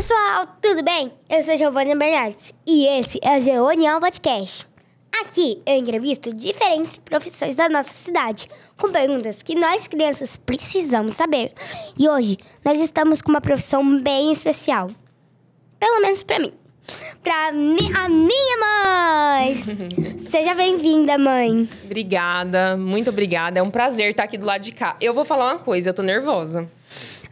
pessoal, tudo bem? Eu sou Giovana Bernardes e esse é o Geonial Podcast. Aqui eu entrevisto diferentes profissões da nossa cidade com perguntas que nós crianças precisamos saber. E hoje nós estamos com uma profissão bem especial, pelo menos pra mim. A minha mãe! Seja bem-vinda, mãe. Obrigada, muito obrigada. É um prazer estar aqui do lado de cá. Eu vou falar uma coisa, eu tô nervosa.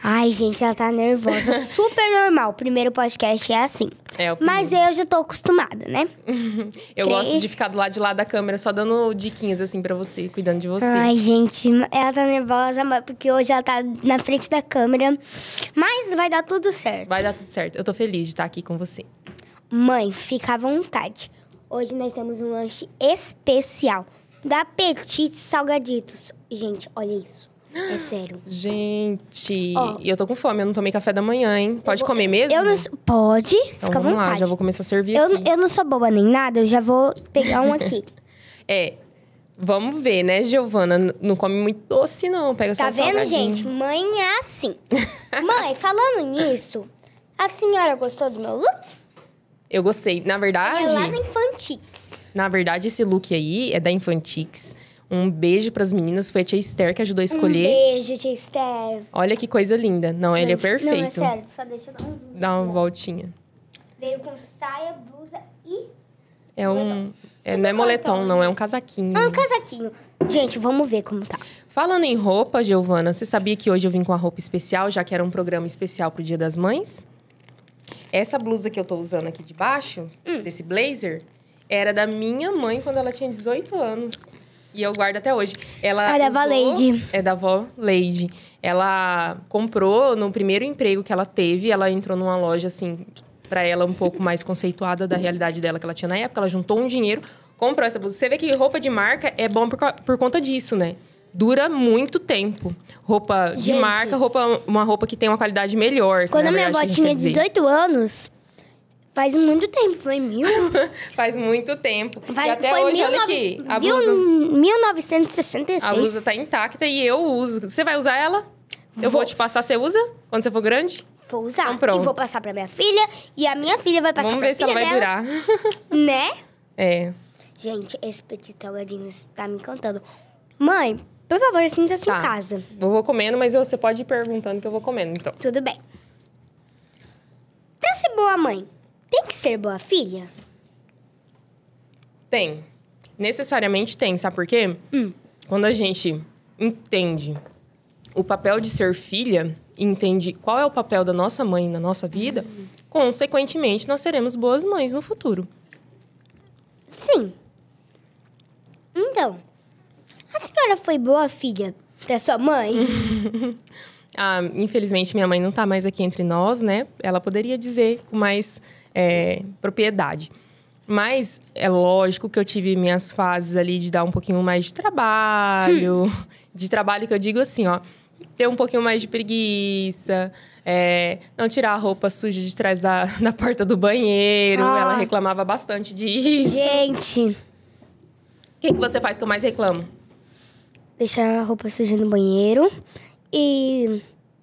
Ai, gente, ela tá nervosa. Super normal. O primeiro podcast é assim. É, o Mas eu já tô acostumada, né? Eu gosto de ficar do lado de lá da câmera, só dando diquinhas assim pra você, cuidando de você. Ai, gente, ela tá nervosa porque hoje ela tá na frente da câmera. Mas vai dar tudo certo. Vai dar tudo certo. Eu tô feliz de estar aqui com você. Mãe, fica à vontade. Hoje nós temos um lanche especial da Petit Salgaditos. Gente, olha isso. É sério. Gente, Ó. eu tô com fome, eu não tomei café da manhã, hein? Pode comer mesmo? Eu não, pode, Então fica à vamos vontade. lá, já vou começar a servir eu, aqui. eu não sou boba nem nada, eu já vou pegar um aqui. Vamos ver, né, Giovana? Não come muito doce, não. Pega só Tá o vendo, salgadinho. gente? Mãe é assim. Mãe, falando nisso, a senhora gostou do meu look? Eu gostei. É lá da Infantix. Na verdade, esse look aí é da Infantix. Um beijo pras meninas. Foi a tia Esther que ajudou a escolher. Beijo, tia Esther. Olha que coisa linda. Não, ele é Gente, perfeito. Não, é sério, só deixa eu dar um zoom. Dá uma voltinha. Veio com saia, blusa e... Não é moletom, não. É um casaquinho. um casaquinho. Gente, vamos ver como tá. Falando em roupa, Giovana, você sabia que hoje eu vim com uma roupa especial, já que era um programa especial pro Dia das Mães? Essa blusa que eu tô usando aqui de baixo, desse blazer, era da minha mãe quando ela tinha 18 anos. E eu guardo até hoje. Ela É da avó Leide. É da avó Leide. Ela comprou no primeiro emprego que ela teve. Ela entrou numa loja, assim, pra ela um pouco mais conceituada da realidade dela que ela tinha na época. Ela juntou um dinheiro, comprou essa blusa. Você vê que roupa de marca é bom por conta disso, né? Dura muito tempo. Roupa de Gente, marca, uma roupa que tem uma qualidade melhor. Quando na a minha verdade, avó que a gente tinha quer dizer. 18 anos, faz muito tempo, foi mil? Faz muito tempo. Vai, e até foi hoje, olha aqui. A blusa, 1966. a blusa tá intacta e eu uso. Você vai usar ela? Eu vou te passar, você usa? Quando você for grande? Vou usar. Então, pronto. E vou passar pra minha filha. E a minha filha vai passar Vamos pra ver se filha ela vai dela. durar. Né? É. Gente, esse petit salgadinho está me encantando. Mãe, por favor, sinta-se em casa. Eu vou comendo, mas você pode ir perguntando que eu vou comendo, então. Tudo bem. Pra ser boa mãe, tem que ser boa filha? Tem. Necessariamente tem, sabe por quê? Quando a gente entende o papel de ser filha, entende qual é o papel da nossa mãe na nossa vida, consequentemente, nós seremos boas mães no futuro. Sim. Então, a senhora foi boa filha pra sua mãe? Infelizmente, minha mãe não tá mais aqui entre nós, né? Ela poderia dizer com mais propriedade. Mas é lógico que eu tive minhas fases ali de dar um pouquinho mais de trabalho. De trabalho que eu digo assim, ó. Ter um pouquinho mais de preguiça. Não tirar a roupa suja de trás da porta do banheiro. Ela reclamava bastante disso. Gente, O que você faz que eu mais reclamo? deixar a roupa suja no banheiro e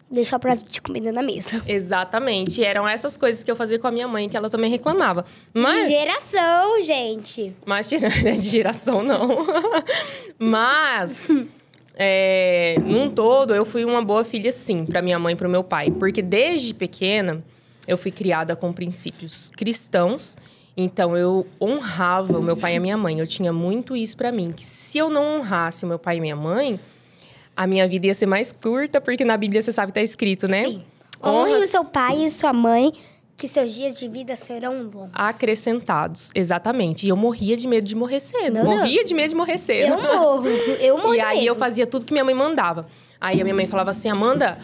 deixar o prato de comida na mesa. Exatamente. E eram essas coisas que eu fazia com a minha mãe, que ela também reclamava. Mas... Geração, gente. Mas tirando de geração, não. Mas, num todo, eu fui uma boa filha, sim, pra minha mãe e pro meu pai. Porque desde pequena, eu fui criada com princípios cristãos. Então, eu honrava o meu pai e a minha mãe. Eu tinha muito isso pra mim. Que se eu não honrasse o meu pai e minha mãe, a minha vida ia ser mais curta. Porque na Bíblia, você sabe, tá escrito, né? Sim. Honre o seu pai e sua mãe, que seus dias de vida serão longos. Acrescentados, exatamente. E eu morria de medo de morrer cedo. Meu Morria Deus. de medo de morrer cedo. Eu morro E de aí medo. eu fazia tudo que minha mãe mandava. Aí a minha mãe falava assim, Amanda,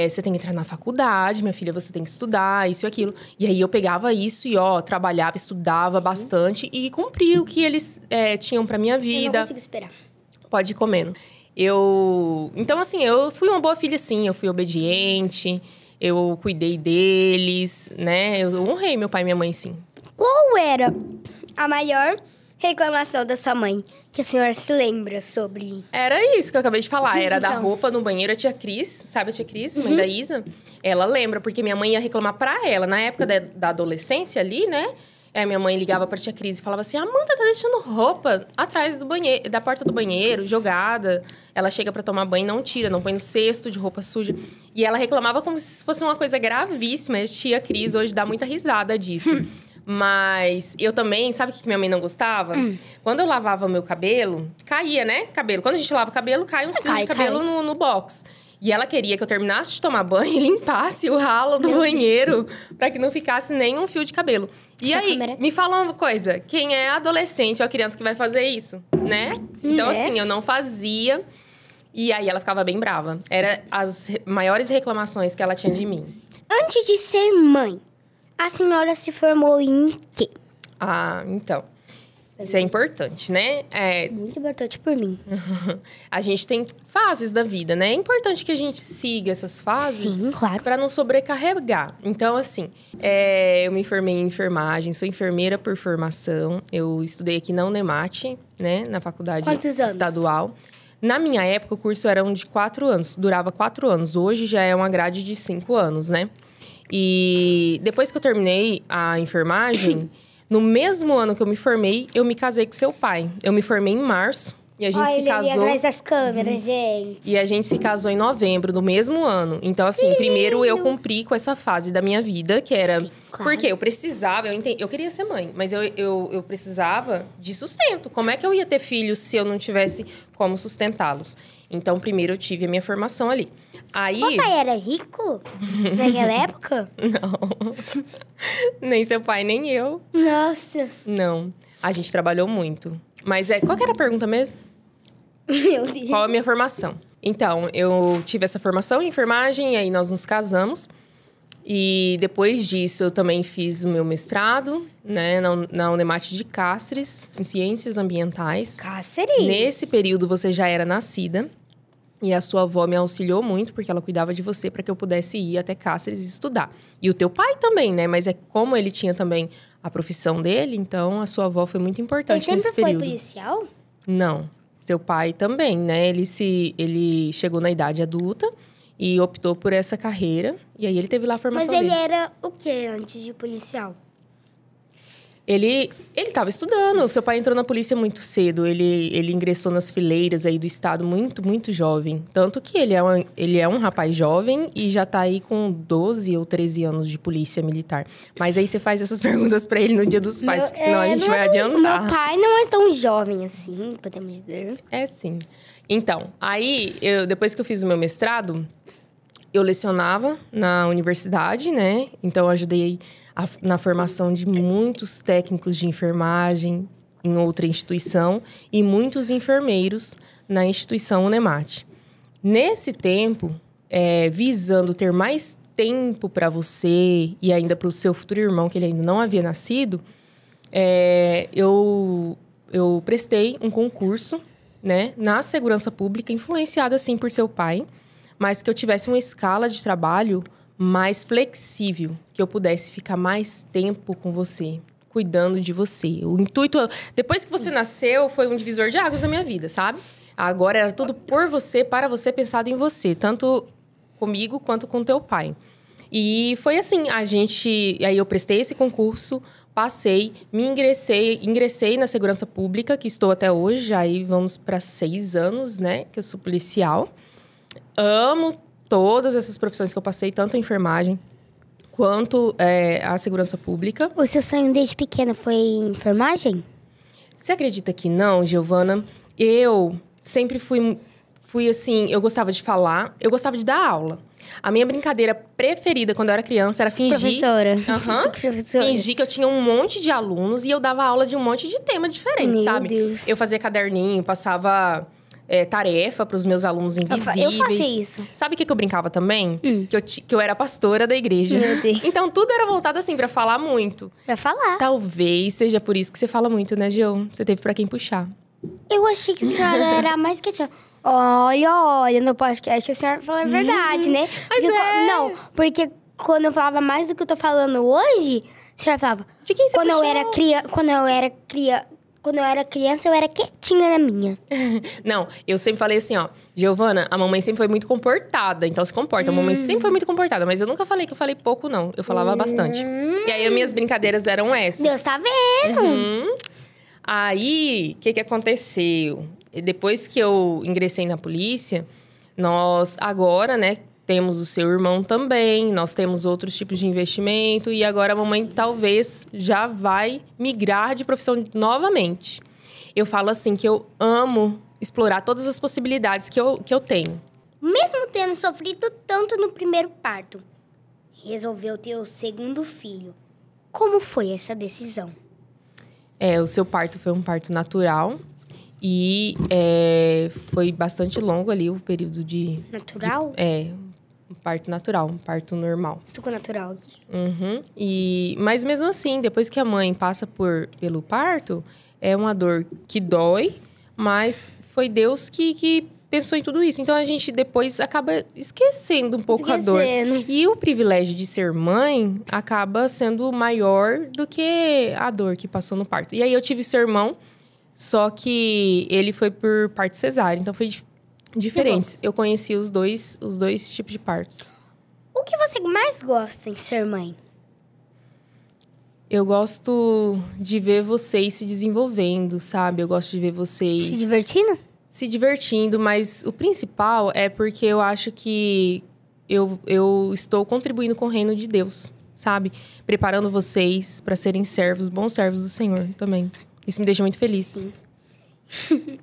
você tem que entrar na faculdade, minha filha, você tem que estudar, isso e aquilo. E aí eu pegava isso e, trabalhava, estudava bastante e cumpria o que eles tinham pra minha Eu não vida. consigo esperar. Pode ir comendo. Então, assim, eu fui uma boa filha, sim. Eu fui obediente, eu cuidei deles, né? Eu honrei meu pai e minha mãe, sim. Qual era a maior reclamação da sua mãe que a senhora se lembra sobre? Era isso que eu acabei de falar. Era da Então. roupa no banheiro. A tia Cris, sabe a tia Cris, mãe da Isa? Ela lembra, porque minha mãe ia reclamar pra ela. Na época da adolescência ali, né? Minha mãe ligava pra tia Cris e falava assim... Amanda tá deixando roupa atrás do banheiro, da porta do banheiro, jogada. Ela chega pra tomar banho, não tira, não põe no cesto de roupa suja. E ela reclamava como se fosse uma coisa gravíssima. A tia Cris hoje dá muita risada disso. Mas eu também... Sabe o que minha mãe não gostava? Quando eu lavava meu cabelo... Caía, né? Cabelo. Quando a gente lava o cabelo, cai uns fios de cabelo no box. E ela queria que eu terminasse de tomar banho e limpasse o ralo do banheiro pra que não ficasse nenhum fio de cabelo. E aí, me fala uma coisa. Quem é adolescente ou criança que vai fazer isso, né? Então, assim, eu não fazia. E aí, ela ficava bem brava. Era as maiores reclamações que ela tinha de mim. Antes de ser mãe, a senhora se formou em quê? Então... Isso é importante, né? Muito importante por mim. A gente tem fases da vida, né? É importante que a gente siga essas fases. Sim, claro. Para não sobrecarregar. Então, assim, eu me formei em enfermagem, sou enfermeira por formação. Eu estudei aqui na Unemate, né? Na faculdade estadual. Na minha época, o curso era de 4 anos, durava 4 anos. Hoje já é uma grade de 5 anos, né? E depois que eu terminei a enfermagem... No mesmo ano que eu me formei, eu me casei com seu pai. Eu me formei em março e a gente se casou... Ele atrás das câmeras, gente. E a gente se casou em novembro do mesmo ano. Então, assim, primeiro eu cumpri com essa fase da minha vida, que era... Sim, claro. Porque eu precisava, eu queria ser mãe, mas eu precisava de sustento. Como é que eu ia ter filhos se eu não tivesse como sustentá-los? Então, primeiro eu tive a minha formação ali. Aí... Papai era rico naquela época? Não. Nem seu pai, nem eu. Nossa. Não. A gente trabalhou muito. Mas qual que era a pergunta mesmo? Meu Deus. Qual a minha formação? Então, eu tive essa formação em enfermagem, e aí nós nos casamos. E depois disso, eu também fiz o meu mestrado, né, na Unemate de Cáceres, em Ciências Ambientais. Cáceres? Nesse período, você já era nascida. E a sua avó me auxiliou muito, porque ela cuidava de você para que eu pudesse ir até Cáceres e estudar. E o teu pai também, né? Mas como ele tinha também a profissão dele, então a sua avó foi muito importante nesse período. Ele sempre foi policial? Não. Seu pai também, né? Ele chegou na idade adulta e optou por essa carreira. E aí ele teve lá a formação dele. Mas ele era o quê antes de policial? Ele estava estudando. O seu pai entrou na polícia muito cedo. Ele ingressou nas fileiras aí do estado muito, muito jovem. Tanto que ele é um rapaz jovem e já tá aí com 12 ou 13 anos de polícia militar. Mas aí você faz essas perguntas pra ele no Dia dos Pais, porque senão a gente vai adiantar. Meu pai não é tão jovem assim, podemos dizer. É, sim. Então, aí, depois que eu fiz o meu mestrado, eu lecionava na universidade, né? Então, eu ajudei na formação de muitos técnicos de enfermagem em outra instituição e muitos enfermeiros na instituição Unemate. Nesse tempo, visando ter mais tempo para você e ainda para o seu futuro irmão, que ele ainda não havia nascido, eu prestei um concurso, né, na segurança pública, influenciada, assim, por seu pai, mas que eu tivesse uma escala de trabalho mais flexível, que eu pudesse ficar mais tempo com você, cuidando de você. O intuito, depois que você nasceu, foi um divisor de águas na minha vida, sabe? Agora era tudo por você, para você, pensado em você, tanto comigo quanto com teu pai. E foi assim, aí eu prestei esse concurso, passei, ingressei na segurança pública, que estou até hoje, já aí vamos para 6 anos, né, que eu sou policial. Amo todas essas profissões que eu passei, tanto a enfermagem quanto a segurança pública. O seu sonho desde pequena foi enfermagem? Você acredita que não, Giovana? Eu sempre fui assim, eu gostava de falar, eu gostava de dar aula. A minha brincadeira preferida quando eu era criança era fingir... Professora. Professora. Fingir que eu tinha um monte de alunos e eu dava aula de um monte de tema diferente, sabe? Meu Deus. Eu fazia caderninho, passava... tarefa para os meus alunos invisíveis. Eu faço isso. Sabe o que eu brincava também? Que eu era pastora da igreja. Meu Deus. Então, tudo era voltado assim, para falar muito. Pra falar. Talvez seja por isso que você fala muito, né, Gio? Você teve para quem puxar. Eu achei que a senhora era mais quietinha. Olha, no podcast a senhora fala a verdade, né? Mas Não, porque quando eu falava mais do que eu tô falando hoje, a senhora falava... De quem você quando puxou? eu era criança... quando eu era criança, eu era quietinha na minha. Não, eu sempre falei assim, ó. Giovana, a mamãe sempre foi muito comportada. Então, se comporta. A mamãe sempre foi muito comportada. Mas eu nunca falei que eu falei pouco, não. Eu falava bastante. E aí, as minhas brincadeiras eram essas. Deus tá vendo. Aí, o que aconteceu? Depois que eu ingressei na polícia, nós agora, né, temos o seu irmão também, nós temos outros tipos de investimento e agora a mamãe talvez já vai migrar de profissão novamente. Eu falo assim que eu amo explorar todas as possibilidades que eu tenho. Mesmo tendo sofrido tanto no primeiro parto, resolveu ter o segundo filho. Como foi essa decisão? O seu parto foi um parto natural e foi bastante longo ali o período de... Natural? Um parto natural, um parto normal. Suco natural. Mas mesmo assim, depois que a mãe passa pelo parto, é uma dor que dói, mas foi Deus que pensou em tudo isso. Então, a gente depois acaba esquecendo um pouco a dor. E o privilégio de ser mãe acaba sendo maior do que a dor que passou no parto. E aí, eu tive seu irmão, só que ele foi por parto cesárea. Então, foi diferente. Eu conheci os dois tipos de partos. O que você mais gosta em ser mãe? Eu gosto de ver vocês se desenvolvendo, sabe? Eu gosto de ver vocês... Se divertindo? Se divertindo, mas o principal é porque eu acho que eu estou contribuindo com o reino de Deus, sabe? Preparando vocês para serem servos, bons servos do Senhor também. Isso me deixa muito feliz. Sim.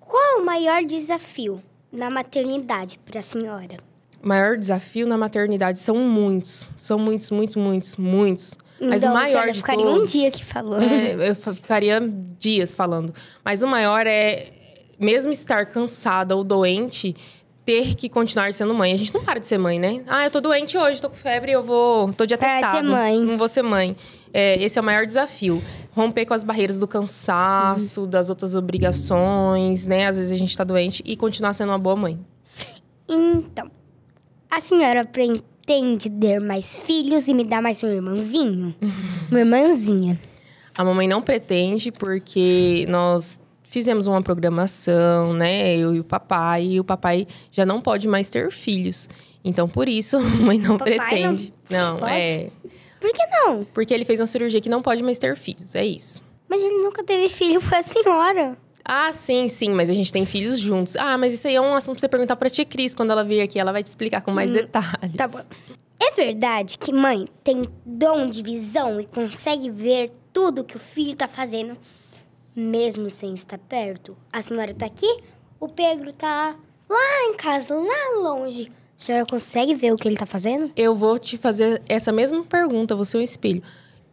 Qual é o maior desafio na maternidade para a senhora? O maior desafio na maternidade são muitos. São muitos. Mas então, o maior de ficaria todos... um dia aqui falando. Eu ficaria dias falando. Mas o maior é, mesmo estar cansada ou doente, ter que continuar sendo mãe. A gente não para de ser mãe, né? Eu tô doente hoje, tô com febre, tô de atestado. Para de ser mãe. Não vou ser mãe. Esse é o maior desafio. Romper com as barreiras do cansaço, das outras obrigações, né? Às vezes a gente tá doente e continuar sendo uma boa mãe. Então, a senhora pretende ter mais filhos e me dar mais um irmãozinho? Uma irmãzinha. A mamãe não pretende, porque nós fizemos uma programação, né? Eu e o papai já não pode mais ter filhos. Então, por isso, a mamãe não pretende. Não, pode? Por que não? Porque ele fez uma cirurgia que não pode mais ter filhos, é isso. Mas ele nunca teve filho com a senhora. Sim, mas a gente tem filhos juntos. Mas isso aí é um assunto pra você perguntar pra tia Cris quando ela vir aqui. Ela vai te explicar com mais detalhes. Tá bom. É verdade que mãe tem dom de visão e consegue ver tudo que o filho tá fazendo, mesmo sem estar perto? A senhora tá aqui, o Pedro tá lá em casa, lá longe. A senhora consegue ver o que ele tá fazendo? Eu vou te fazer essa mesma pergunta, você é um espelho.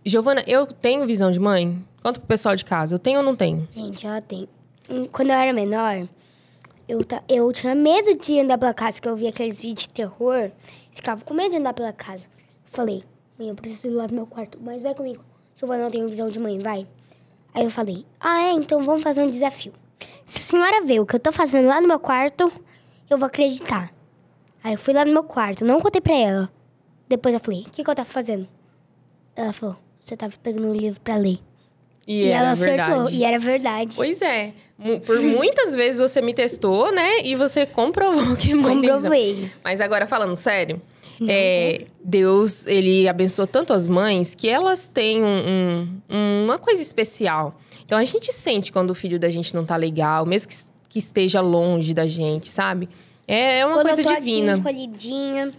Giovana, eu tenho visão de mãe? Conta pro pessoal de casa, eu tenho ou não tenho? Gente, ela tem. Quando eu era menor, eu tinha medo de andar pela casa, que eu via aqueles vídeos de terror. Ficava com medo de andar pela casa. Falei, mãe, eu preciso ir lá no meu quarto, mas vai comigo. Giovana, eu tenho visão de mãe, vai. Aí eu falei, então vamos fazer um desafio. Se a senhora vê o que eu tô fazendo lá no meu quarto, eu vou acreditar. Aí eu fui lá no meu quarto, não contei pra ela. Depois eu falei, o que eu tava fazendo? Ela falou, você tava pegando um livro pra ler. E ela acertou, e era verdade. Pois é. Por muitas vezes você me testou, né? E você comprovou que mãe tem visão. Comprovei. Mas agora, falando sério, Deus, ele abençoou tanto as mães que elas têm uma coisa especial. Então, a gente sente quando o filho da gente não tá legal, mesmo que esteja longe da gente, sabe? É uma coisa divina. Aqui, encolhidinha.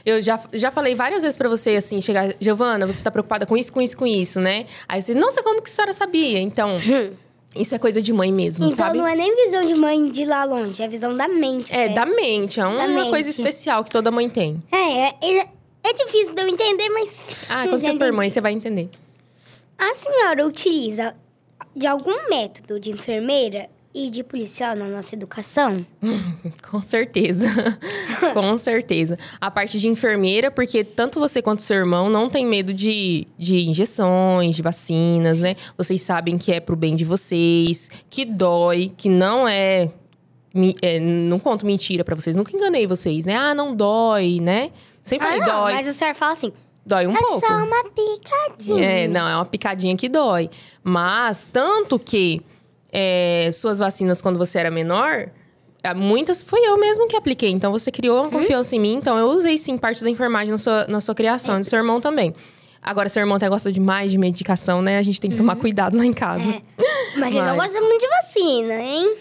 Eu já falei várias vezes pra você, assim, chegar... Giovana, você tá preocupada com isso, né? Aí você, nossa, como que a senhora sabia? Então, isso é coisa de mãe mesmo, sabe? Então, não é nem visão de mãe de lá longe, é visão da mente. Da mente. É uma coisa especial que toda mãe tem. É difícil de eu entender, mas... Quando você for mãe, você vai entender. A senhora utiliza de algum método de enfermeira e de policial na nossa educação? Com certeza. Com certeza. A parte de enfermeira, porque tanto você quanto seu irmão não tem medo de injeções, de vacinas, né? Vocês sabem que é pro bem de vocês, que dói, que não não conto mentira pra vocês. Nunca enganei vocês, né? Não dói, né? Sempre falei, dói. Mas a senhora fala assim, Dói um pouco. É só uma picadinha. Não, é uma picadinha que dói. Mas, tanto que suas vacinas, quando você era menor, muitas foi eu mesmo que apliquei. Então, você criou uma confiança em mim. Então, eu usei, sim, parte da enfermagem na sua criação. E do seu irmão também. Agora, seu irmão até gosta demais de medicação, né? A gente tem que tomar cuidado lá em casa. Mas ele não gosta muito de vacina, hein?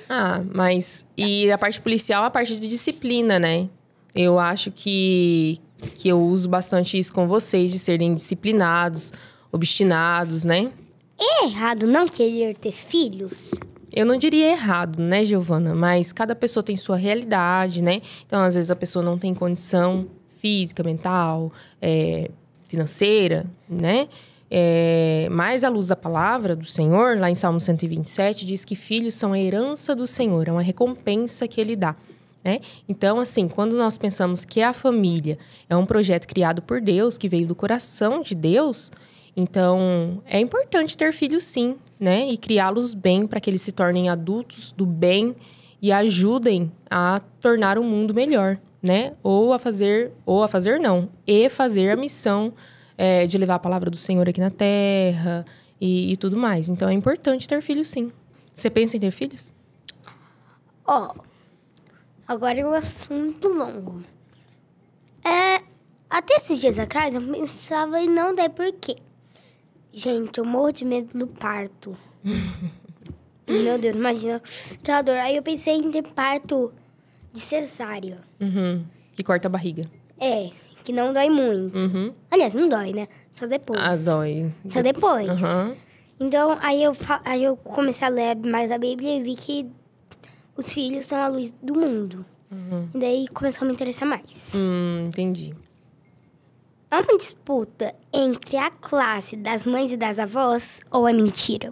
Mas... E a parte policial, a parte de disciplina, né? Eu acho que eu uso bastante isso com vocês, de serem disciplinados, obstinados, né? É errado não querer ter filhos? Eu não diria errado, né, Giovana? Mas cada pessoa tem sua realidade, né? Então, às vezes, a pessoa não tem condição física, mental, financeira, né? Mas, à luz da palavra do Senhor, lá em Salmo 127, diz que filhos são a herança do Senhor, é uma recompensa que Ele dá. Né? Então, assim, quando nós pensamos que a família é um projeto criado por Deus, que veio do coração de Deus, então é importante ter filhos, sim, né? E criá-los bem para que eles se tornem adultos do bem e ajudem a tornar o mundo melhor, né? E fazer a missão de levar a palavra do Senhor aqui na Terra e tudo mais. Então, é importante ter filhos, sim. Você pensa em ter filhos? Agora é um assunto longo. Até esses dias atrás, eu pensava em não dar por quê. Gente, eu morro de medo do parto. Meu Deus, imagina aquela dor. Aí eu pensei em ter parto de cesárea. Que corta a barriga. Que não dói muito. Aliás, não dói, né? Só depois. Dói. Só depois. Então, aí eu comecei a ler mais a Bíblia e vi que os filhos são a luz do mundo. E daí começou a me interessar mais. Entendi. É uma disputa entre a classe das mães e das avós ou é mentira?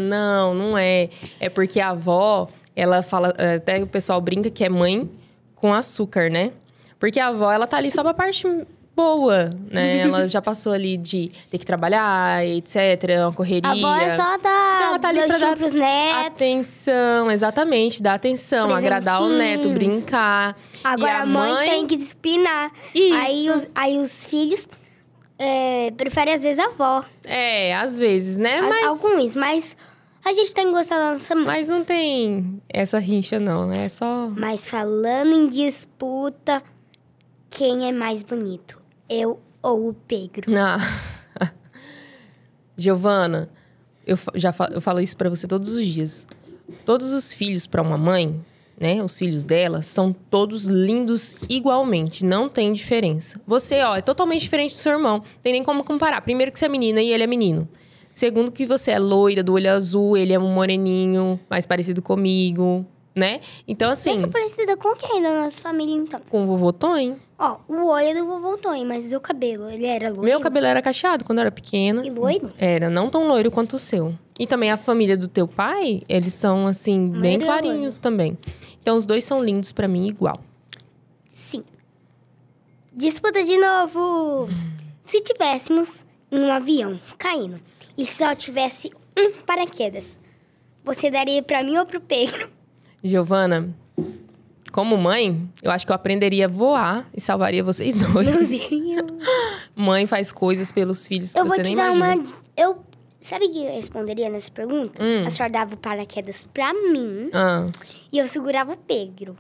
Não é. É porque a avó, ela fala... Até o pessoal brinca que é mãe com açúcar, né? Porque a avó, ela tá ali só pra parte boa, né? Ela já passou ali de ter que trabalhar, etc. Uma correria. A avó é só ela tá ali pra dar pros netos. Atenção, exatamente. Dar atenção, agradar o neto, brincar. Agora e a mãe tem que disciplinar. Isso. Aí os filhos preferem, às vezes, a avó. Às vezes, né? Alguns, mas a gente tem que gostar da nossa mãe. Mas não tem essa rincha, não. É só... Mas falando em disputa, quem é mais bonito? Eu ou o Pedro? Giovana, eu falo isso pra você todos os dias. Todos os filhos pra uma mãe, né? Os filhos dela, são todos lindos igualmente. Não tem diferença. Você, é totalmente diferente do seu irmão. Não tem nem como comparar. Primeiro que você é menina e ele é menino. Segundo que você é loira, do olho azul, ele é um moreninho, mais parecido comigo, né? Então, assim... Eu sou parecida com quem da nossa família, então? Com o vovô Tonho. O olho é do vovô Tonho, mas o cabelo, ele era loiro? Meu cabelo era cacheado quando eu era pequena. E loiro? Era, não tão loiro quanto o seu. E também a família do teu pai, eles são, assim, bem clarinhos também. Então, os dois são lindos pra mim igual. Sim. Disputa de novo! Se tivéssemos um avião caindo e só tivesse um paraquedas, você daria pra mim ou pro Pedro? Giovana, como mãe, eu acho que eu aprenderia a voar e salvaria vocês dois. Meu Deus! Mãe faz coisas pelos filhos que você nem imagina. Eu vou te dar uma... Sabe o que eu responderia nessa pergunta? A senhora dava o paraquedas pra mim e eu segurava o Pedro.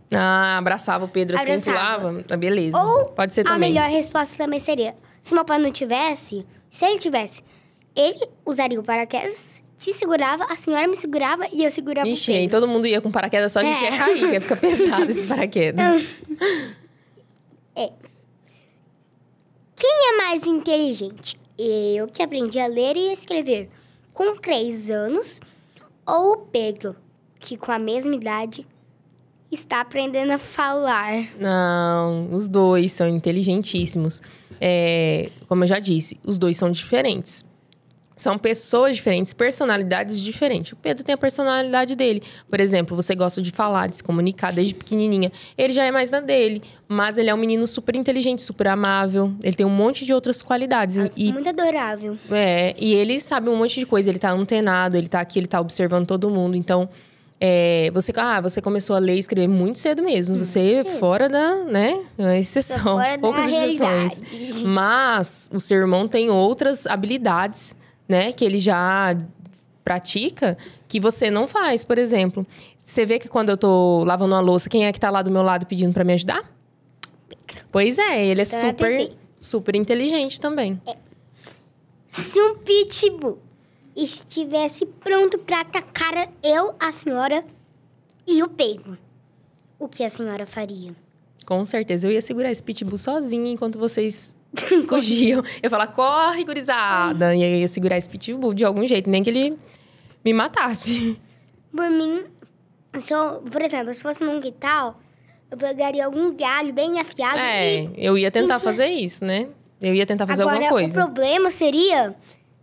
Abraçava o Pedro assim, pulava? Beleza. Ou pode ser também. A melhor resposta também seria, se meu pai não tivesse, se ele tivesse, ele usaria o paraquedas, se segurava, a senhora me segurava e eu segurava o Pedro. Aí todo mundo ia com paraquedas, só a gente ia cair, ia ficar pesado esse paraquedas. Quem é mais inteligente? Eu, que aprendi a ler e escrever com 3 anos, ou o Pedro, que com a mesma idade está aprendendo a falar? Não, os dois são inteligentíssimos. Como eu já disse, os dois são diferentes. São pessoas diferentes, personalidades diferentes. O Pedro tem a personalidade dele. Por exemplo, você gosta de falar, de se comunicar desde pequenininha. Ele já é mais na dele. Mas ele é um menino super inteligente, super amável. Ele tem um monte de outras qualidades. Muito adorável. E ele sabe um monte de coisa. Ele tá antenado, ele tá aqui, ele tá observando todo mundo. Então, Você começou a ler e escrever muito cedo mesmo. Você fora da, né? Exceção. Fora da Poucas exceções. realidade. Mas o seu irmão tem outras habilidades, né? Que ele já pratica, que você não faz, por exemplo. Você vê que quando eu tô lavando uma louça, quem é que tá lá do meu lado pedindo pra me ajudar? Pois é, ele é super inteligente também. Se um pitbull estivesse pronto pra atacar eu, a senhora e o Pedro, o que a senhora faria? Com certeza. Eu ia segurar esse pitbull sozinha enquanto vocês fugiam. Eu ia falar, corre, gurizada. E aí eu ia segurar esse pitbull de algum jeito, nem que ele me matasse. Por mim, por exemplo, se fosse num quintal, eu pegaria algum galho bem afiado e... eu ia tentar fazer isso, né? Eu ia tentar fazer alguma coisa. O problema seria...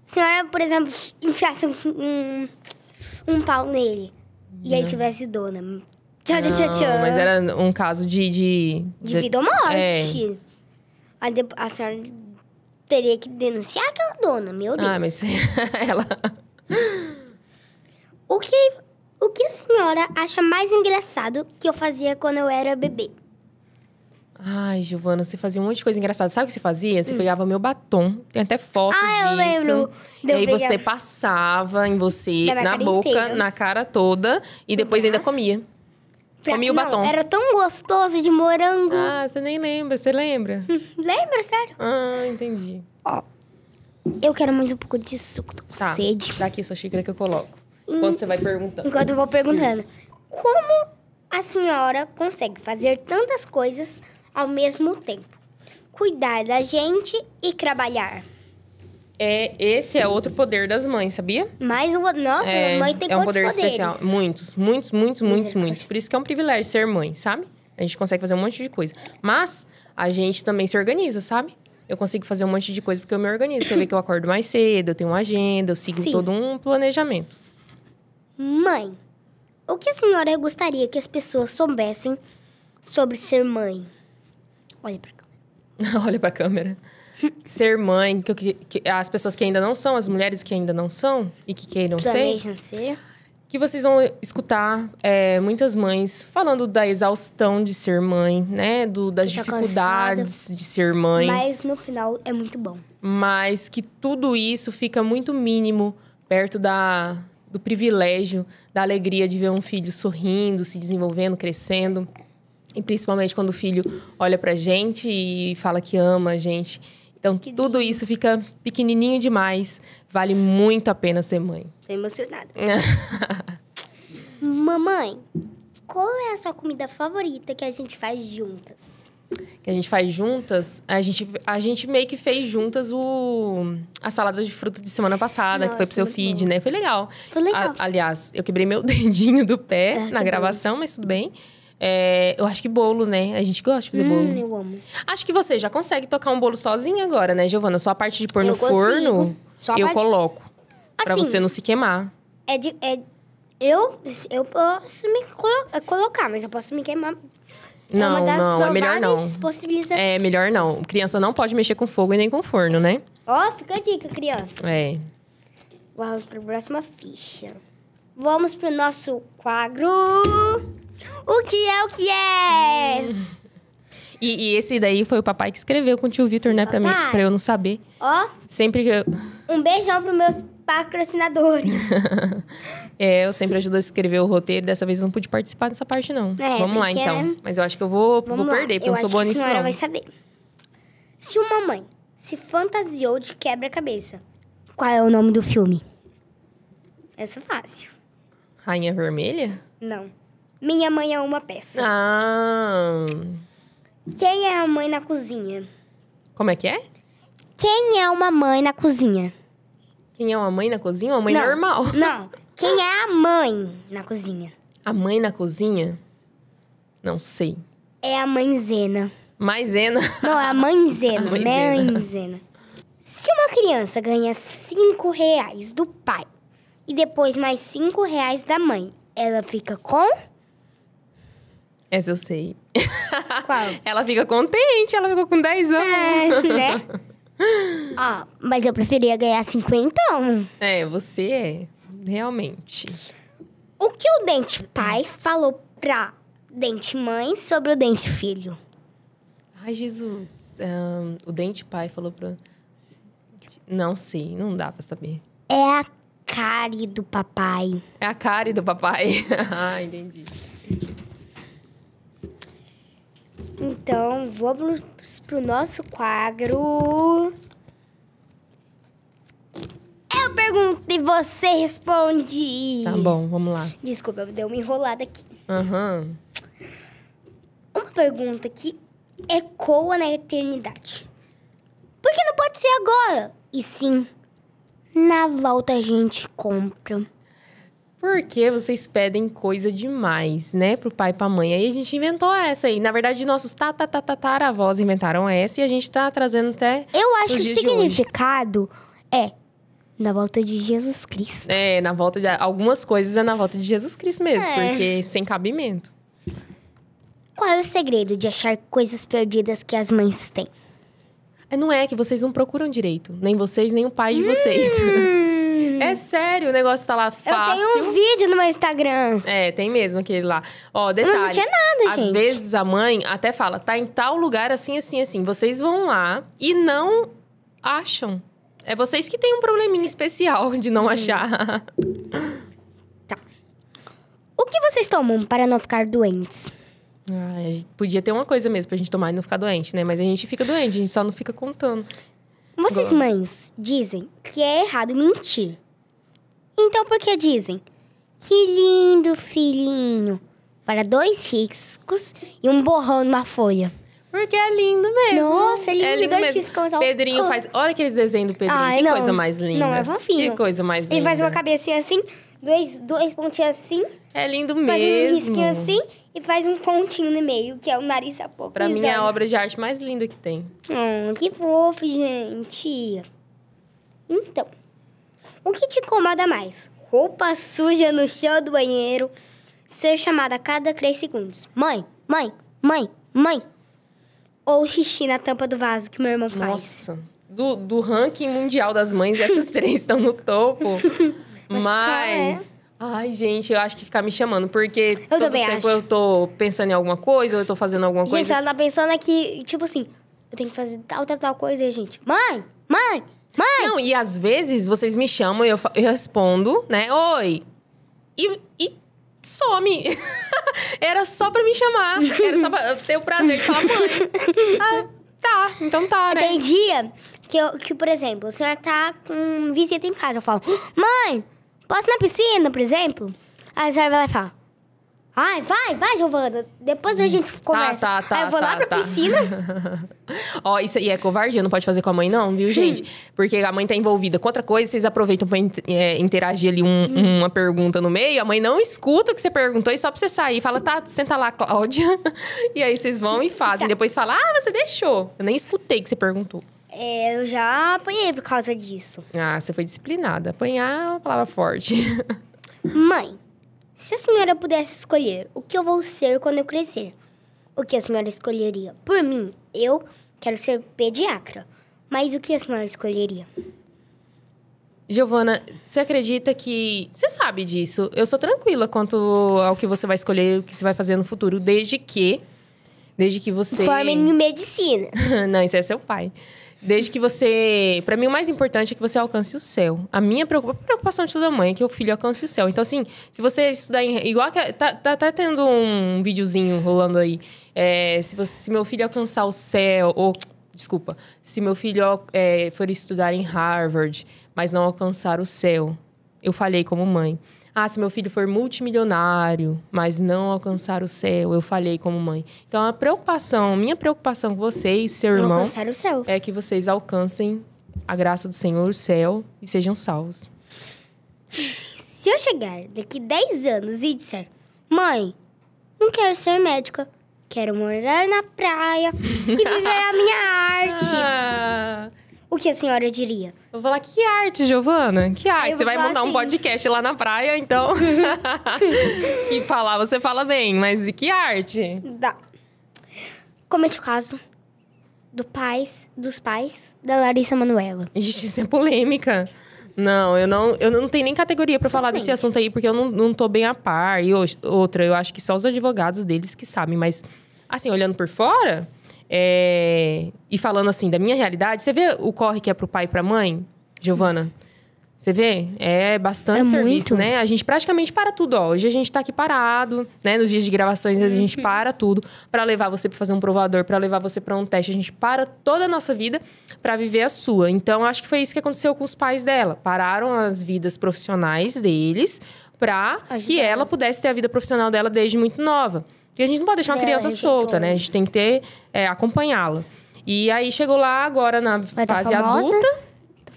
Se a senhora, por exemplo, enfiasse um pau nele e ele tivesse dona. Tchau. Mas era um caso de vida ou morte. A senhora teria que denunciar aquela dona, meu Deus. Mas ela... O que a senhora acha mais engraçado que eu fazia quando eu era bebê? Ai, Giovana, você fazia um monte de coisa engraçada. Sabe o que você fazia? Você pegava meu batom. Tem até fotos eu disso. lembro. E aí você passava em você, na boca, inteira. Na cara toda. E depois ainda comia. Comia o batom. Era tão gostoso de morango. Você nem lembra. Você lembra? Lembra, sério? Entendi. Eu quero mais um pouco de suco. Tô com sede. Dá aqui sua xícara que eu coloco. Enquanto você vai perguntando. Enquanto eu vou perguntando. Sim. Como a senhora consegue fazer tantas coisas ao mesmo tempo? Cuidar da gente e trabalhar. Esse é outro poder das mães, sabia? Mas nossa, a mãe tem quantos poderes? É um poder especial. Muitos. Por isso que é um privilégio ser mãe, sabe? A gente consegue fazer um monte de coisa. Mas a gente também se organiza, sabe? Eu consigo fazer um monte de coisa porque eu me organizo. Você vê que eu acordo mais cedo, eu tenho uma agenda, eu sigo todo um planejamento. Mãe, o que a senhora gostaria que as pessoas soubessem sobre ser mãe? Olha pra câmera. Olha pra câmera. Ser mãe, que as pessoas que ainda não são, as mulheres que ainda não são e que queiram ser. Que vocês vão escutar muitas mães falando da exaustão de ser mãe, né? Das dificuldades de ser mãe. Mas no final é muito bom. Mas que tudo isso fica muito mínimo perto do privilégio, da alegria de ver um filho sorrindo, se desenvolvendo, crescendo. E principalmente quando o filho olha pra gente e fala que ama a gente. Então, tudo isso fica pequenininho demais. Vale muito a pena ser mãe. Tô emocionada. Mamãe, qual é a sua comida favorita que a gente faz juntas? Que a gente faz juntas? A gente meio que fez juntas a salada de fruta de semana passada, que foi pro seu feed, né? Foi legal. Foi legal. Aliás, eu quebrei meu dedinho do pé na gravação, mas tudo bem. Eu acho que bolo, né? A gente gosta de fazer bolo. Eu amo. Acho que você já consegue tocar um bolo sozinha agora, né, Giovana? Só a parte de pôr no forno, eu coloco. Pra você não se queimar. Eu posso me colocar, mas eu posso me queimar. Não, é melhor não. É melhor não. Criança não pode mexer com fogo e nem com forno, né? Fica a dica, crianças. Vamos pra próxima ficha. Vamos pro nosso quadro... O que é? E esse daí foi o papai que escreveu com o tio Vitor, né? Pra eu não saber. Sempre que eu... Um beijão pros meus patrocinadores. Eu sempre ajudo a escrever o roteiro. Dessa vez eu não pude participar dessa parte, não. Vamos lá, então. Mas eu acho que eu vou perder, porque eu não sou boa nisso, não. A senhora vai saber. Se uma mãe se fantasiou de quebra-cabeça, qual é o nome do filme? Essa é fácil. Rainha Vermelha? Não. Minha Mãe é uma Peça. Quem é a mãe na cozinha? Como é que é? Quem é uma mãe na cozinha? Quem é uma mãe na cozinha? Uma mãe normal. Não. Quem é a mãe na cozinha? A mãe na cozinha? Não sei. É a Mãezena. Maisena? Não, é a Mãezena. Mãezena. Se uma criança ganha R$5 do pai e depois mais R$5 da mãe, ela fica com... Essa eu sei. Qual? Ela fica contente, ela ficou com 10 anos. Né? Mas eu preferia ganhar 50. Você é. Realmente. O que o dente pai falou pra dente mãe sobre o dente filho? Ai, Jesus. O dente pai falou pra... Não sei, não dá pra saber. É a cárie do papai. É a cárie do papai. Ah, entendi. Então, vamos pro nosso quadro. Eu pergunto e você responde. Tá bom, vamos lá. Desculpa, eu dei uma enrolada aqui. Aham. Uma pergunta que ecoa na eternidade. Por que não pode ser agora? E sim, na volta a gente compra. Porque vocês pedem coisa demais, né? Pro pai e pra mãe. Aí a gente inventou essa aí. Na verdade, nossos tataravós inventaram essa e a gente tá trazendo até Eu acho os que o dias de hoje. significado é na volta de Jesus Cristo. É, na volta de... Algumas coisas é na volta de Jesus Cristo mesmo. É. Porque sem cabimento. Qual é o segredo de achar coisas perdidas que as mães têm? Não é que vocês não procuram direito. Nem vocês, nem o pai de vocês. É sério, o negócio tá lá fácil. Eu tenho um vídeo no meu Instagram. É, tem mesmo aquele lá. Ó, detalhe. Não tinha nada, Às gente. vezes a mãe até fala, tá em tal lugar assim, assim, assim. Vocês vão lá e não acham. É vocês que têm um probleminha especial de não achar. Tá. O que vocês tomam para não ficar doentes? Ai, a gente podia ter uma coisa mesmo pra gente tomar e não ficar doente, né? Mas a gente fica doente, a gente só não fica contando. Vocês mães dizem que é errado mentir. Então por que dizem? Que lindo filhinho. Para 2 riscos e um borrão numa folha. Porque é lindo mesmo. Nossa, é lindo, 2 riscos. Pedrinho faz... Olha aqueles desenhos do Pedrinho, Ai, que não. coisa mais linda. Não, é fofinho. Que coisa mais linda. Ele faz uma cabecinha assim, dois pontinhos assim, É lindo faz mesmo. um risquinho assim e faz um pontinho no meio, que é o nariz a pouco. Pra e os mim é a olhos. obra de arte mais linda que tem. Que fofo, gente. Então, o que te incomoda mais? Roupa suja no chão do banheiro, ser chamada a cada 3 segundos. Mãe, mãe, mãe, mãe. Ou xixi na tampa do vaso que meu irmão faz. Nossa. Do ranking mundial das mães, essas 3 estão no topo. Mas... Ai, gente, eu acho que ficar me chamando. Porque todo também tempo acho. eu tô pensando em alguma coisa, ou eu tô fazendo alguma Gente, coisa. ela tá pensando aqui, tipo assim, eu tenho que fazer tal coisa, e a gente. Mãe, mãe, mãe. Não, e às vezes vocês me chamam e eu respondo, né? Oi. E some. Era só pra me chamar. Era só pra eu ter o prazer de falar, mãe. Ah, tá. Então tá, né? Tem dia que, por exemplo, a senhora tá com visita em casa. Eu falo, mãe, posso ir na piscina, por exemplo? Aí a senhora vai lá e fala, ai, vai, Giovana. Depois a gente conversa. Tá. Aí eu vou lá pra piscina. Ó, isso aí é covardia, não pode fazer com a mãe não, viu, gente? Porque a mãe tá envolvida com outra coisa, vocês aproveitam pra interagir ali uma pergunta no meio, a mãe não escuta o que você perguntou e só pra você sair, fala, tá, senta lá, Cláudia. E aí vocês vão e fazem. Depois fala, você deixou. Eu nem escutei o que você perguntou. Eu já apanhei por causa disso. Ah, você foi disciplinada. Apanhar é uma palavra forte. Mãe, se a senhora pudesse escolher o que eu vou ser quando eu crescer, o que a senhora escolheria? Por mim, eu quero ser pediatra. Mas o que a senhora escolheria? Giovana, você acredita que... Você sabe disso. Eu sou tranquila quanto ao que você vai escolher, o que você vai fazer no futuro, desde que você... Forme em medicina. Não, isso é seu pai. Desde que você... Pra mim, o mais importante é que você alcance o céu. A minha preocupação de toda mãe é que o filho alcance o céu. Então, assim, se você estudar em... Igual que... Tá tendo um videozinho rolando aí. Se meu filho alcançar o céu... Desculpa. Se meu filho for estudar em Harvard, mas não alcançar o céu. Eu falhei como mãe. Se meu filho for multimilionário, mas não alcançar o céu, eu falhei como mãe. Então, minha preocupação com você e seu irmão Alcançar o céu. é que vocês alcancem a graça do Senhor, o céu, e sejam salvos. Se eu chegar daqui 10 anos e disser, mãe, não quero ser médica, quero morar na praia e viver a minha arte. O que a senhora diria? Eu vou falar, que arte, Giovana? Que arte? eu Você vou vai falar montar um assim. podcast lá na praia, então... E falar, você fala bem, mas que arte? Dá. Comente o caso dos pais da Larissa Manoela. Ixi, isso é polêmica. Não, eu não tenho nem categoria pra falar desse assunto aí, porque eu não tô bem a par. E outra, eu acho que só os advogados deles que sabem. Mas, assim, olhando por fora, e falando assim da minha realidade, você vê o corre que é pro pai e pra mãe, Giovana? Você vê? É bastante serviço, né? A gente praticamente para tudo, ó. Hoje a gente tá aqui parado, né? Nos dias de gravações, a gente para tudo pra levar você pra fazer um provador, pra levar você pra um teste. A gente para toda a nossa vida pra viver a sua. Então, acho que foi isso que aconteceu com os pais dela. Pararam as vidas profissionais deles pra que ela pudesse ter a vida profissional dela desde muito nova. Porque a gente não pode deixar uma criança solta, né? A gente tem que acompanhá-la. E aí, chegou lá agora na fase adulta.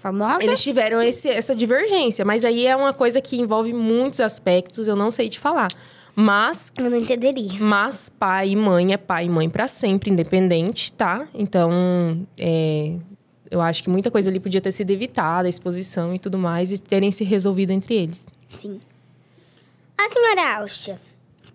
Famosa? Eles tiveram essa divergência. Mas aí é uma coisa que envolve muitos aspectos, eu não sei te falar. Mas... eu não entenderia. Mas pai e mãe é pai e mãe pra sempre, independente, tá? Então, eu acho que muita coisa ali podia ter sido evitada, a exposição e tudo mais, e terem se resolvido entre eles. Sim. A senhora acha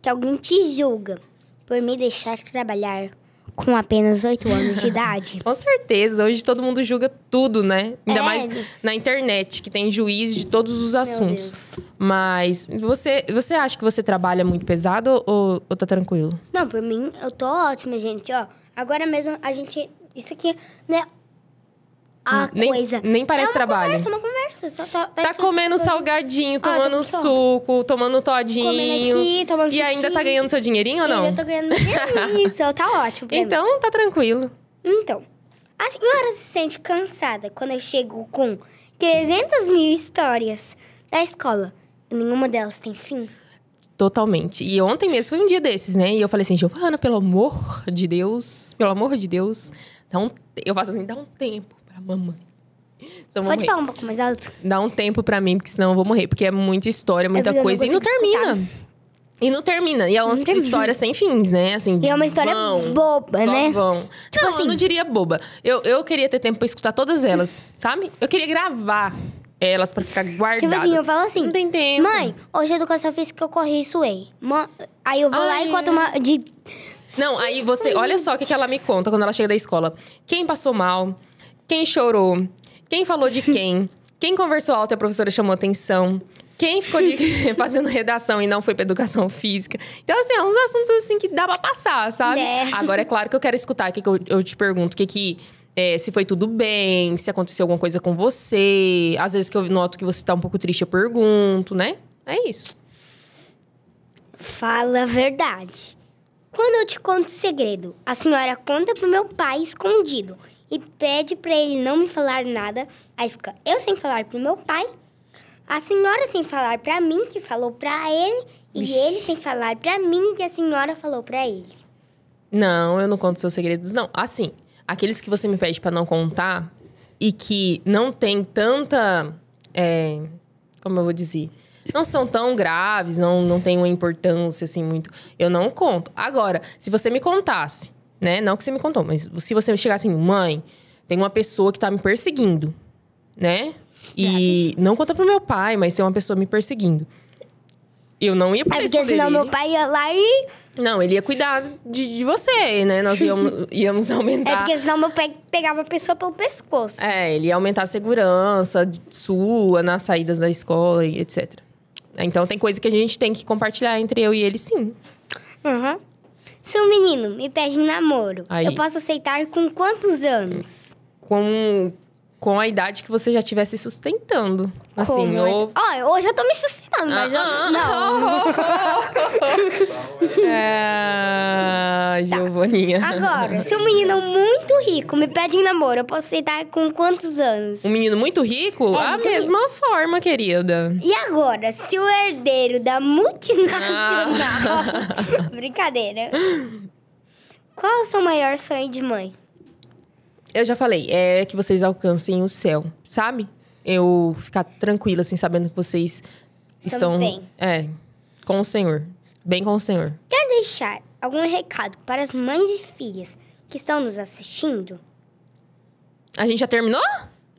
que alguém te julga por me deixar trabalhar com apenas 8 anos de idade? Com certeza. Hoje todo mundo julga tudo, né? Ainda mais na internet, que tem juiz de todos os assuntos. Mas você acha que você trabalha muito pesado ou tá tranquilo? Não, por mim, eu tô ótima, gente. Ó, agora mesmo, a gente... Isso aqui, né? Nem parece trabalho. É uma conversa. Só tá comendo salgadinho, tomando suco, tomando todinho. Comendo aqui, tomando E ainda tá ganhando seu dinheirinho ou não? Ainda tô ganhando dinheirinho. Isso, tá ótimo pra mim. Então, tá tranquilo. Então, a senhora se sente cansada quando eu chego com 300 mil histórias da escola e nenhuma delas tem fim? Totalmente. E ontem mesmo foi um dia desses, né? E eu falei assim, Giovana, pelo amor de Deus, eu faço assim, dá um tempo pra mamãe. Pode falar um pouco mais alto? Dá um tempo pra mim, porque senão eu vou morrer. Porque é muita história, muita coisa. E não termina. E não termina. E é uma história sem fins, né? Assim, e é uma história boba, né? Tipo assim, eu não diria boba. Eu queria ter tempo pra escutar todas elas, sabe? Eu queria gravar elas pra ficar guardadas. Tipo assim, eu falo assim... não tem tempo. Mãe, hoje a educação física eu corri e suei. Aí eu vou lá e conto uma... Não, aí você... Olha só o que ela me conta quando ela chega da escola. Quem passou mal, quem chorou, quem falou de quem conversou alto e a professora chamou atenção, quem ficou fazendo redação e não foi pra educação física. Então, assim, é uns assuntos assim que dá pra passar, sabe? Agora, é claro que eu quero escutar o que eu te pergunto. Se foi tudo bem, se aconteceu alguma coisa com você. Às vezes que eu noto que você tá um pouco triste, eu pergunto, né? É isso. Fala a verdade. Quando eu te conto segredo, a senhora conta pro meu pai escondido e pede pra ele não me falar nada. Aí fica eu sem falar pro meu pai, a senhora sem falar pra mim, que falou pra ele, e ele sem falar pra mim, que a senhora falou pra ele. Não, eu não conto seus segredos, não. Assim, aqueles que você me pede pra não contar e que não tem tanta... como eu vou dizer? Não são tão graves, não tem uma importância, assim, muito... Eu não conto. Agora, se você me contasse, né? Não que você me contou, mas se você chegasse assim, mãe, tem uma pessoa que tá me perseguindo, né? E não conta pro meu pai, mas tem uma pessoa me perseguindo. Eu não ia poder porque senão meu pai ia lá e... Não, ele ia cuidar de você, né? Nós íamos aumentar... porque senão meu pai pegava a pessoa pelo pescoço. Ele ia aumentar a segurança sua nas saídas da escola e etc. Então, tem coisa que a gente tem que compartilhar entre eu e ele, sim. Uhum. Se um menino me pede um namoro, Aí. eu posso aceitar com quantos anos? Com a idade que você já estivesse sustentando. Assim, Como? Hoje eu tô me sustentando, mas não. Giovaninha. Agora, se um menino muito rico me pede um namoro, eu posso aceitar com quantos anos? Um menino muito rico? A mesma forma, querida. E agora, se o herdeiro da multinacional... Brincadeira. Qual é o seu maior sonho de mãe? Eu já falei, é que vocês alcancem o céu, sabe? Eu ficar tranquila, assim, sabendo que vocês estão... bem. Com o Senhor. Bem com o Senhor. Quer deixar algum recado para as mães e filhas que estão nos assistindo? A gente já terminou?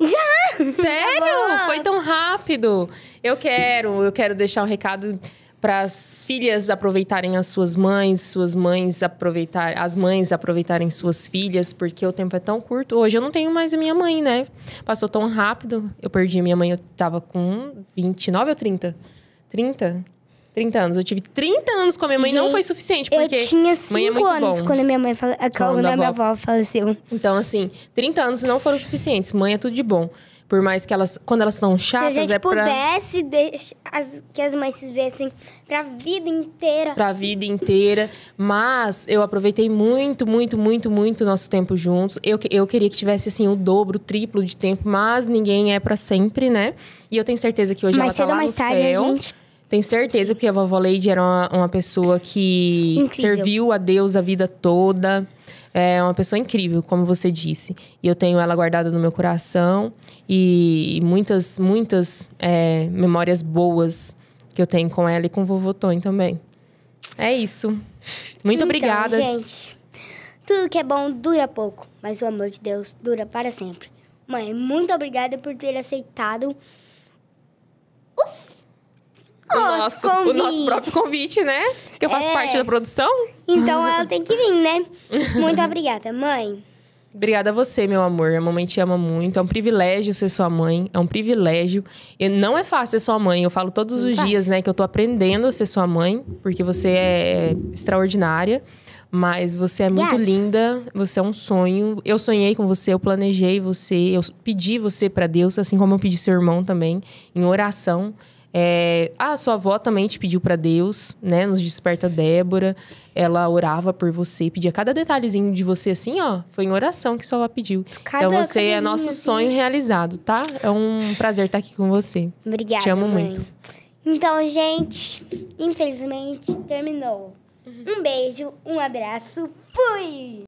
Já! Sério? Tá bom. Foi tão rápido. Eu quero deixar um recado para as filhas aproveitarem as suas mães as mães aproveitarem suas filhas, porque o tempo é tão curto. Hoje eu não tenho mais a minha mãe, né? Passou tão rápido. Eu perdi a minha mãe, eu tava com 29 ou 30? 30 anos. Eu tive 30 anos com a minha mãe, não foi suficiente, porque eu tinha 5 mãe é muito anos bom. quando a minha mãe quando a minha avó faleceu. Então, assim, 30 anos não foram suficientes. Mãe é tudo de bom. Por mais que quando elas estão chatas, Se a gente pra... pudesse deixar que as mães se vivessem pra vida inteira. Pra vida inteira. Mas eu aproveitei muito, muito, muito, muito nosso tempo juntos. Eu queria que tivesse, assim, o dobro, o triplo de tempo. Mas ninguém é pra sempre, né? E eu tenho certeza que hoje ela tá lá no céu. Tenho certeza, porque a vovó Leide era uma pessoa que incrível. Serviu a Deus a vida toda. É uma pessoa incrível, como você disse. E eu tenho ela guardada no meu coração. E muitas, muitas memórias boas que eu tenho com ela e com o vovô Tony também. É isso. Muito obrigada. Gente, tudo que é bom dura pouco, mas o amor de Deus dura para sempre. Mãe, muito obrigada por ter aceitado o nosso próprio convite, né? Que eu faço parte da produção. Então ela tem que vir, né? Muito obrigada, mãe. Obrigada a você, meu amor. A mamãe te ama muito. É um privilégio ser sua mãe. É um privilégio. E não é fácil ser sua mãe. Eu falo todos os dias, né, que eu tô aprendendo a ser sua mãe. Porque você é extraordinária. Mas você é muito linda. Você é um sonho. Eu sonhei com você, eu planejei você. Eu pedi você pra Deus, assim como eu pedi seu irmão também, em oração. A sua avó também te pediu pra Deus, né? Nos Desperta Débora. Ela orava por você, pedia cada detalhezinho de você, assim, ó. Foi em oração que sua avó pediu. Então você é nosso sonho realizado, tá? É um prazer estar aqui com você. Obrigada, te amo mãe. muito. Então, gente, infelizmente terminou. Um beijo, um abraço, fui!